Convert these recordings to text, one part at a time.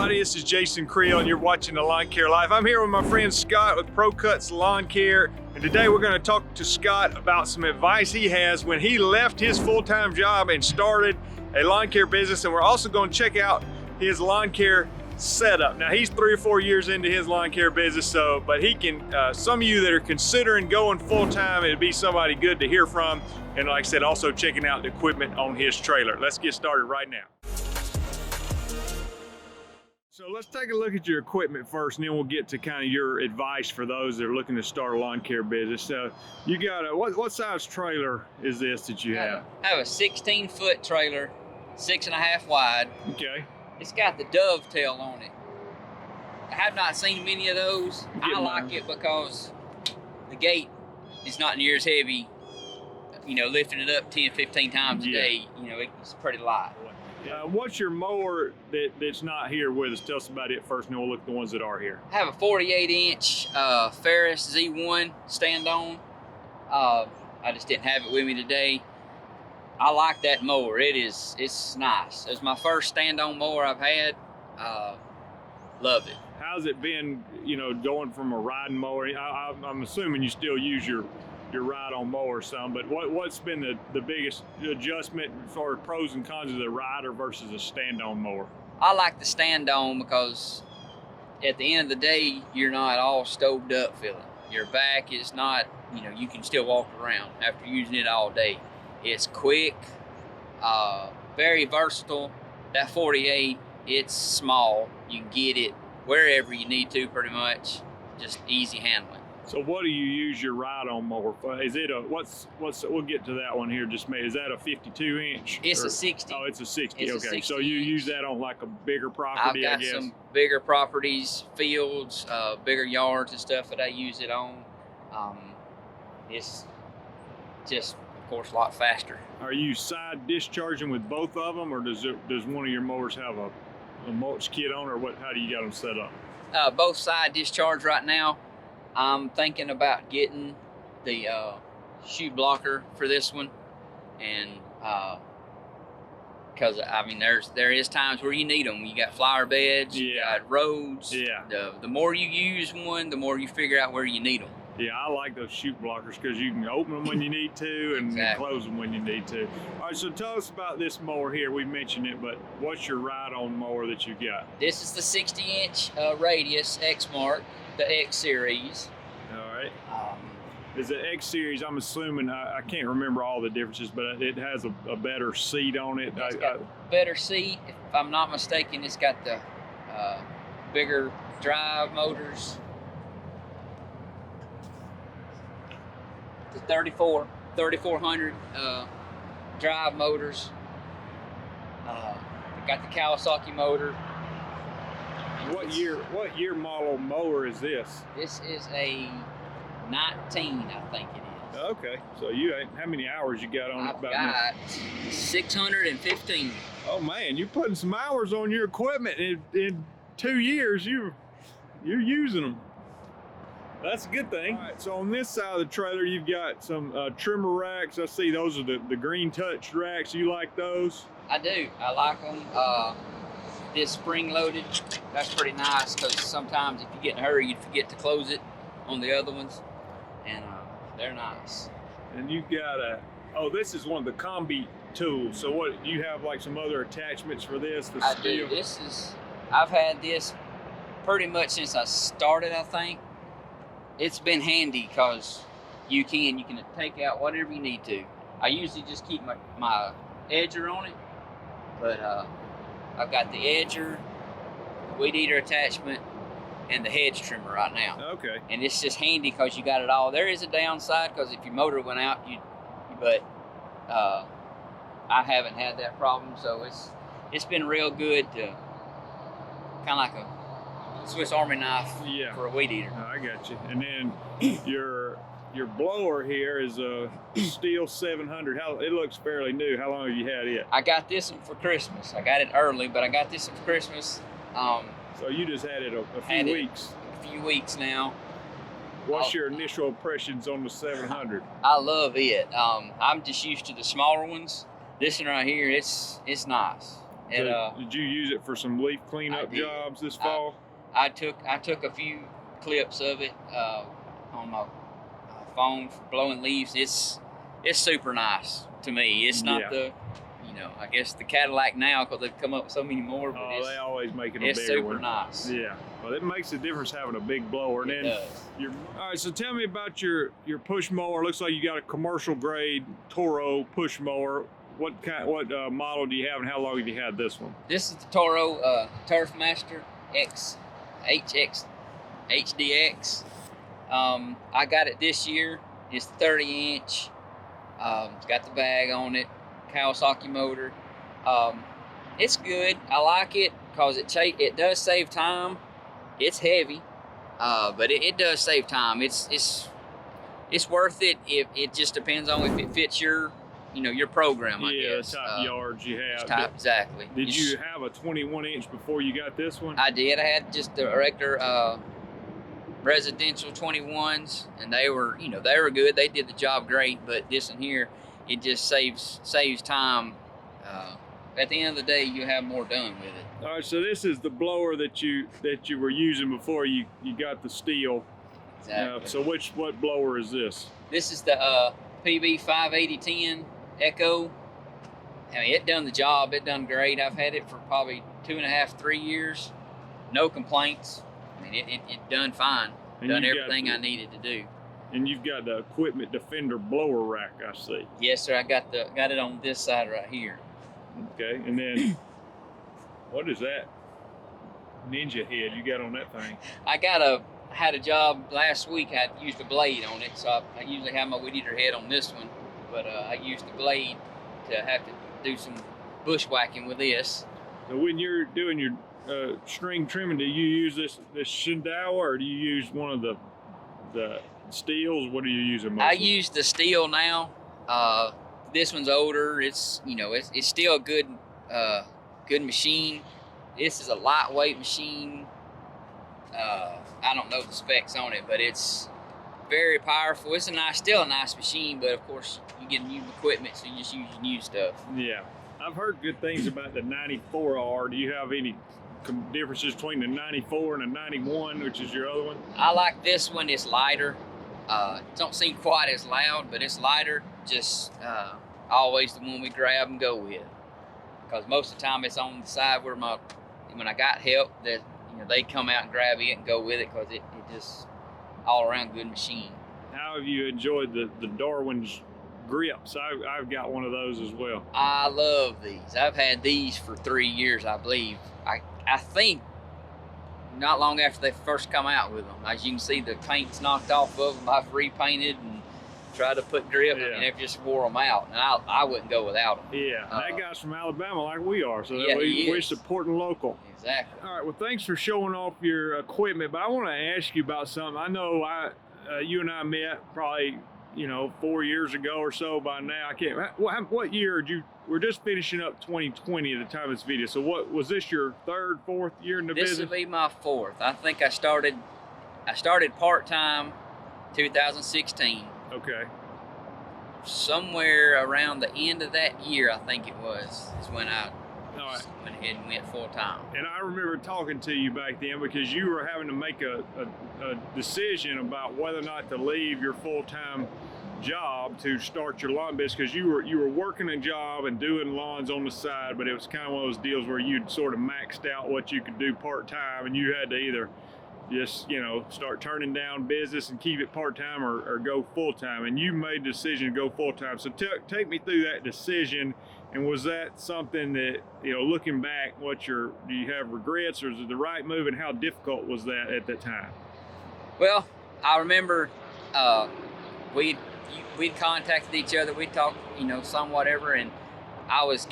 everybody, this is Jason Creel and you're watching the Lawn Care Life. I'm here with my friend Scott with Pro Cuts Lawn Care, and today we're going to talk to Scott about some advice he has when he left his full-time job and started a lawn care business, and we're also going to check out his lawn care setup. Now he's 3 or 4 years into his lawn care business, but he can, some of you that are considering going full-time, it'd be somebody good to hear from, and like I said, also checking out the equipment on his trailer. Let's get started right now. So let's take a look at your equipment first, and then we'll get to kind of your advice for those that are looking to start a lawn care business. So you got a, what size trailer is this that you have? I have a 16-foot trailer, 6.5 wide. Okay. It's got the dovetail on it. I have not seen many of those. I like it because the gate is not near as heavy. You know, lifting it up 10, 15 times a day, you know, it's pretty light. What's your mower that's not here with us? Tell us about it first, and then we'll look at the ones that are here. I have a 48-inch Ferris Z1 stand-on. I just didn't have it with me today. I like that mower. It's nice. It's my first stand-on mower I've had. Love it. How's it been, you know, going from a riding mower? I'm assuming you still use your ride-on mower some, but what's been the biggest adjustment for pros and cons of the rider versus a stand-on mower? I like the stand-on because at the end of the day, you're not all stoved up feeling. Your back is not, you know, you can still walk around after using it all day. It's quick, very versatile. That 48, it's small. You can get it wherever you need to pretty much. Just easy handling. So what do you use your ride-on mower for? Is it a, we'll get to that one here just a minute. Is that a 52-inch? It's a 60. Oh, it's a 60, it's okay. A 60 so you use that on like a bigger property, I guess? I've got some bigger properties, fields, bigger yards and stuff that I use it on. It's just, of course, a lot faster. Are you side discharging with both of them, or does one of your mowers have a mulch kit on, or how do you got them set up? Both side discharge right now. I'm thinking about getting the shoe blocker for this one, and because I mean there is times where you need them. You got flower beds, you got roads. Yeah. The more you use one, the more you figure out where you need them. Yeah, I like those chute blockers because you can open them when you need to and close them when you need to. All right, so tell us about this mower here. We mentioned it, but what's your ride-on mower that you got? This is the 60-inch radius X-Mark, the X Series. All right. Is the X Series, I'm assuming, I can't remember all the differences, but it has a better seat on it. It's got a better seat. If I'm not mistaken, it's got the bigger drive motors. The 3400 drive motors. Got the Kawasaki motor. What year model mower is this? This is a 19, I think it is. Okay, so how many hours you got on it? I've got 615. Oh man, you're putting some hours on your equipment. In 2 years, you're using them. That's a good thing. All right, so on this side of the trailer, you've got some trimmer racks. I see those are the green touch racks. You like those? I do. I like them. This spring loaded, that's pretty nice because sometimes if you get in a hurry, you forget to close it on the other ones, and they're nice. And you got this is one of the combi tools. So what, do you have like some other attachments for this? I do. I've had this pretty much since I started, I think. It's been handy because you can take out whatever you need to. I usually just keep my edger on it, but I've got the edger, the weed eater attachment, and the hedge trimmer right now. Okay. And it's just handy because you got it all. There is a downside because if your motor went out, but I haven't had that problem, so it's been real good to kind of like a Swiss Army knife for a weed eater. I got you. And then your blower here is a Steel 700. It looks fairly new. How long have you had it? I got this one for Christmas. I got it early, but I got this one for Christmas. So you just had it a few weeks? A few weeks now. What's your initial impressions on the 700? I love it. I'm just used to the smaller ones. This one right here, it's nice. So did you use it for some leaf cleanup jobs this fall? I took a few clips of it on my phone for blowing leaves. It's super nice to me. It's not the, I guess the Cadillac now, because they've come up with so many more. But they always make it a bigger one. It's super nice. Yeah. Well, it makes a difference having a big blower. It does. All right, so tell me about your push mower. Looks like you got a commercial grade Toro push mower. What model do you have, and how long have you had this one? This is the Toro Turfmaster X HX HDX. I got it this year. It's 30-inch. It's got the bag on it, Kawasaki motor. It's good. I like it because it does save time. It's heavy, but it does save time. It's worth it. If it just depends on if it fits your program, I guess. The type of yards you have. Exactly. Did you have a 21-inch before you got this one? I did. I had just the regular residential 21s, and they were good. They did the job great, but this one here, it just saves time. At the end of the day, you have more done with it. All right, so this is the blower that you were using before you got the steel. Exactly. So what blower is this? This is the PB 58010 Echo. I mean, it done the job. It done great. I've had it for probably 2.5, 3 years. No complaints. I mean, it done fine. Done everything I needed to do. And you've got the Equipment Defender blower rack, I see. Yes, sir. I got it on this side right here. Okay, and then what is that ninja head you got on that thing? I had a job last week. I used a blade on it, so I usually have my weed eater head on this one, but I used the blade to have to do some bushwhacking with this. So when you're doing your string trimming, do you use this Shindawa, or do you use one of the steels? What are you using mostly? I use the steel now. This one's older. It's it's still a good machine. This is a lightweight machine. I don't know the specs on it, but it's very powerful. It's still a nice machine, but of course you get new equipment, so you just use new stuff. Yeah, I've heard good things about the 94R. Do you have any differences between the 94 and the 91, which is your other one? I like this one. It's lighter. Don't seem quite as loud, but it's lighter. Just always the one we grab and go with, because most of the time it's on the side where when I got help, that they come out and grab it and go with it, because it just all around good machine. How have you enjoyed the Darwin's grips? I've got one of those as well. I love these. I've had these for 3 years, I believe. I think not long after they first come out with them. As you can see, the paint's knocked off of them. I've repainted and tried to put grip, and it just wore them out. And I wouldn't go without them. Yeah, that guy's from Alabama like we are, so yeah, we're supporting local. Exactly. All right, well, thanks for showing off your equipment, but I want to ask you about something. I know you and I met probably 4 years ago or so by now. I can't. What year did you? We're just finishing up 2020 at the time of this video. So what was this, your third, fourth year in the business? This will be my fourth. I think I started part-time 2016. Okay. Somewhere around the end of that year, I think it was, is when I went ahead and went full-time. And I remember talking to you back then, because you were having to make a decision about whether or not to leave your full-time job to start your lawn business, because you were working a job and doing lawns on the side, but it was kind of one of those deals where you'd sort of maxed out what you could do part-time, and you had to either just start turning down business and keep it part-time, or go full-time, and you made the decision to go full-time. So take me through that decision, and was that something that, looking back, do you have regrets, or is it the right move, and how difficult was that at that time? Well, I remember we'd contacted each other, we'd talk, some whatever, and I was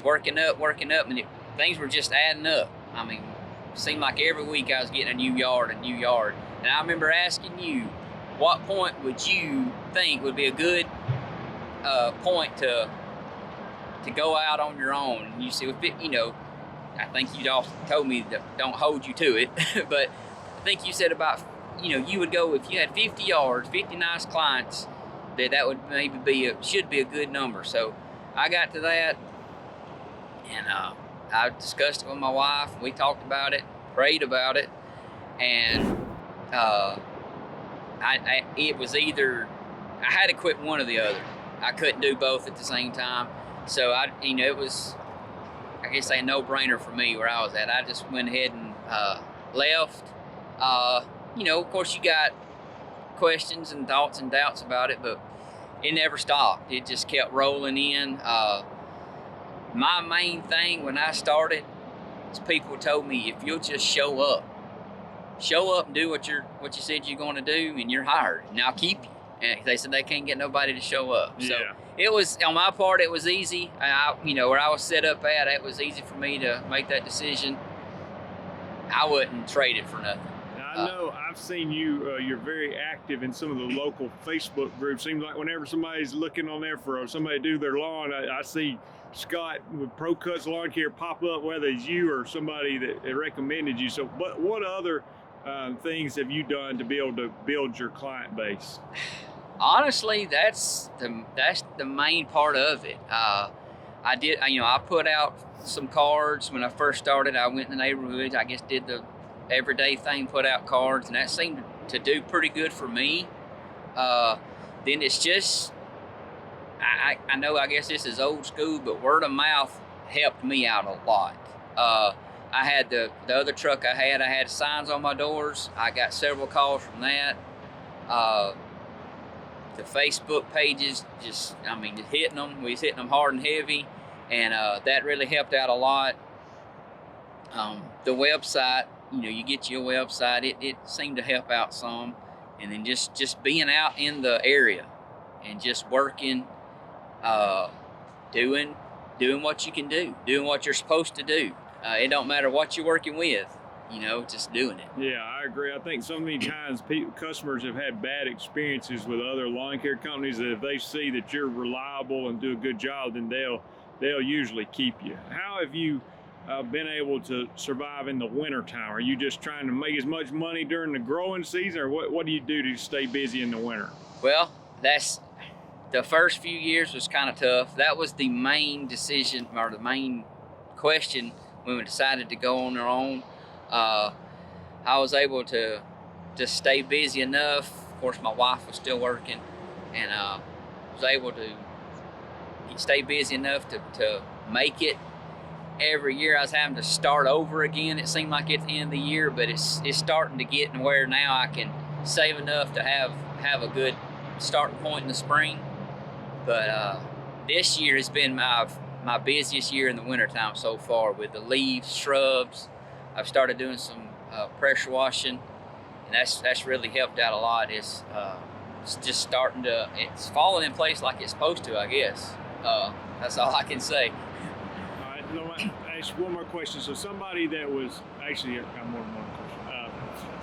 working up, and things were just adding up. I mean, it seemed like every week I was getting a new yard. And I remember asking you, what point would you think would be a good point to go out on your own? And you said, I think you'd also told me that don't hold you to it, but I think you said about, you would go, if you had 50 yards, 50 nice clients, that would maybe should be a good number. So I got to that, And I discussed it with my wife. We talked about it, prayed about it, and it was either I had to quit one or the other. I couldn't do both at the same time. So it was, I guess, a no-brainer for me where I was at. I just went ahead and left. Of course, you got questions and thoughts and doubts about it, but it never stopped. It just kept rolling in. My main thing when I started is people told me, if you'll just show up and do what you said you're going to do, and you're hired, and I'll keep you. And they said they can't get nobody to show up. Yeah. So it was, on my part, it was easy. Where I was set up at, it was easy for me to make that decision. I wouldn't trade it for nothing. I know I've seen you, you're very active in some of the local Facebook groups. Seems like whenever somebody's looking on there for somebody to do their lawn, I see Scott with Pro Cuts Lawn Care pop up, whether it's you or somebody that recommended you. So what other things have you done to be able to build your client base? Honestly, that's the main part of it. I put out some cards when I first started. I went in the neighborhoods, I guess did the everyday thing, put out cards, and that seemed to do pretty good for me. Then it's just, I know, I guess this is old school, but word of mouth helped me out a lot. I had the other truck I had signs on my doors. I got several calls from that. The Facebook pages, just hitting them. We was hitting them hard and heavy, and that really helped out a lot. The website, you get your website, it seemed to help out some. And then just being out in the area and just working, doing what you can do, doing what you're supposed to do. It don't matter what you're working with, just doing it. Yeah, I agree. I think so many times customers have had bad experiences with other lawn care companies that if they see that you're reliable and do a good job, then they'll usually keep you. How have you been able to survive in the winter time? Are you just trying to make as much money during the growing season, or what do you do to stay busy in the winter? Well, that's the first few years was kind of tough. That was the main decision, or the main question when we decided to go on our own. I was able to just stay busy enough. Of course, my wife was still working, and was able to stay busy enough to make it. Every year I was having to start over again. It seemed like at the end of the year, but it's starting to get to where now I can save enough to have a good starting point in the spring. But this year has been my busiest year in the wintertime so far, with the leaves, shrubs. I've started doing some pressure washing, and that's really helped out a lot. It's just it's falling in place like it's supposed to, I guess. That's all I can say. All right, I ask one more question. So somebody that was, actually, I've got more than one question.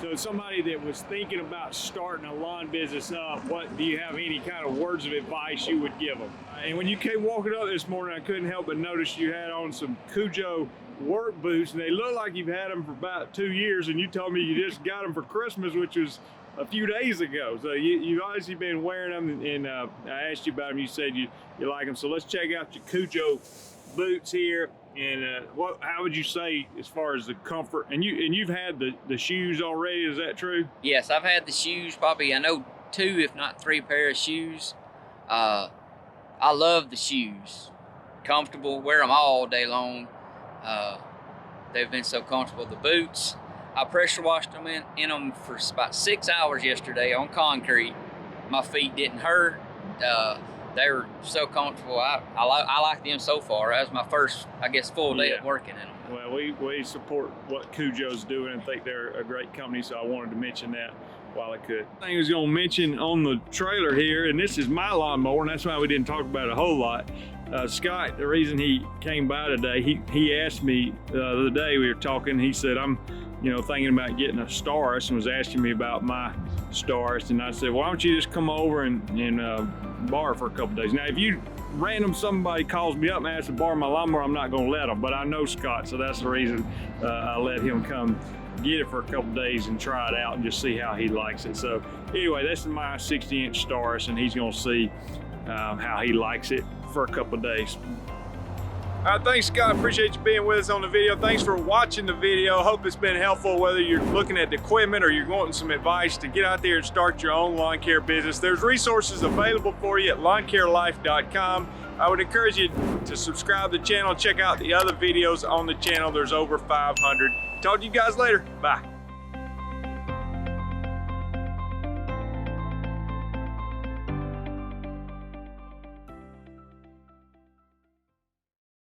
So somebody that was thinking about starting a lawn business up, what do you have any kind of words of advice you would give them? And when you came walking up this morning, I couldn't help but notice you had on some Cujo work boots, and they look like you've had them for about 2 years, and you told me you just got them for Christmas, which was a few days ago. So you've obviously been wearing them, and I asked you about them. You said you like them. So let's check out your Cujo boots here. And how would you say as far as the comfort? And you've had the shoes already, is that true? Yes, I've had the shoes, probably, I know 2 if not 3 pair of shoes. I love the shoes. Comfortable, wear them all day long. They've been so comfortable. The boots, I pressure washed them in them for about 6 hours yesterday on concrete. My feet didn't hurt. They were so comfortable. I like them so far. That was my first, I guess, full day of working in them. Well, we support what Cujo's doing and think they're a great company, so I wanted to mention that while I could. I was going to mention on the trailer here, and this is my lawnmower, and that's why we didn't talk about it a whole lot. Scott, the reason he came by today, he asked me the other day, we were talking, he said, I'm thinking about getting a Starist, and was asking me about my Starist, and I said, why don't you just come over and borrow for a couple days. Now, if somebody calls me up and asks to borrow my lawnmower, I'm not going to let them, but I know Scott, so that's the reason I let him come get it for a couple days and try it out and just see how he likes it. So anyway, this is my 60-inch Starist, and he's going to see how he likes it for a couple days. Thanks, Scott. Appreciate you being with us on the video. Thanks for watching the video. Hope it's been helpful, whether you're looking at the equipment or you're wanting some advice to get out there and start your own lawn care business. There's resources available for you at lawncarelife.com. I would encourage you to subscribe to the channel and check out the other videos on the channel. There's over 500. Talk to you guys later. Bye.